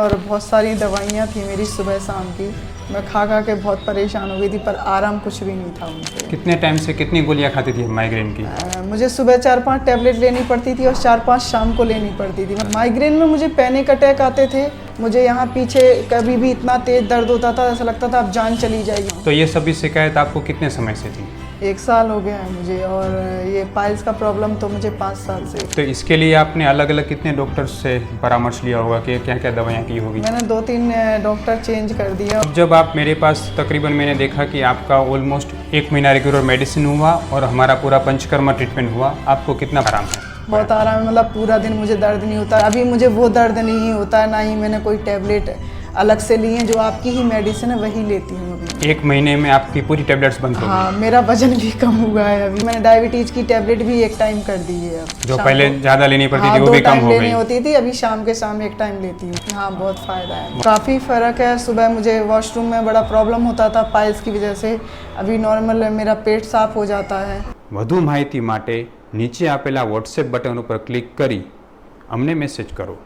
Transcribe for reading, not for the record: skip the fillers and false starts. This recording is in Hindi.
और बहुत सारी दवाइयाँ थी मेरी सुबह शाम की, मैं खा खा के बहुत परेशान हो गई थी, पर आराम कुछ भी नहीं था उनसे। कितने टाइम से कितनी गोलियां खाती थी माइग्रेन की? मुझे सुबह 4-5 टैबलेट लेनी पड़ती थी और 4-5 शाम को लेनी पड़ती थी। माइग्रेन में मुझे पैनिक अटैक आते थे, मुझे यहाँ पीछे कभी भी इतना तेज दर्द होता था, ऐसा लगता था अब जान चली जाएगी। तो ये सभी शिकायत आपको कितने समय से थी? 1 साल हो गया है मुझे, और ये पाइल्स का प्रॉब्लम तो मुझे 5 साल से। तो इसके लिए आपने अलग अलग कितने डॉक्टर से परामर्श लिया होगा कि क्या क्या दवाइयाँ की होगी? मैंने 2-3 डॉक्टर चेंज कर दिया। अब जब आप मेरे पास तकरीबन मैंने देखा कि आपका ऑलमोस्ट 1 महीना रेगुलर मेडिसिन हुआ और हमारा पूरा पंचकर्मा ट्रीटमेंट हुआ, आपको कितना आराम है? बहुत आराम है, मतलब पूरा दिन मुझे दर्द नहीं होता। अभी मुझे वो दर्द नहीं होता है, ना ही मैंने कोई टैबलेट अलग से ली है, जो आपकी ही मेडिसिन है वही लेती हूँ अभी। 1 महीने में आपकी पूरी टैबलेट्स बंद हो गई? हाँ, मेरा वजन भी कम हुआ है अभी। मैंने डायबिटीज की टैबलेट भी 1 टाइम कर दी है अब। जो शाम पहले को। ज़्यादा लेनी पड़ती हाँ, थी वो भी 2 कम टाइम हो लेनी गई? होती थी, अभी शाम के शाम 1 टाइम लेती हूँ। हाँ, बहुत फ़ायदा है, काफ़ी फ़र्क है। सुबह मुझे वॉशरूम में बड़ा प्रॉब्लम होता था पाइल्स की वजह से, अभी नॉर्मल मेरा पेट साफ हो जाता है। વધુ માહિતી માટે નીચે આપેલા વોટ્સએપ બટન ઉપર ક્લિક કરી અમને મેસેજ કરો।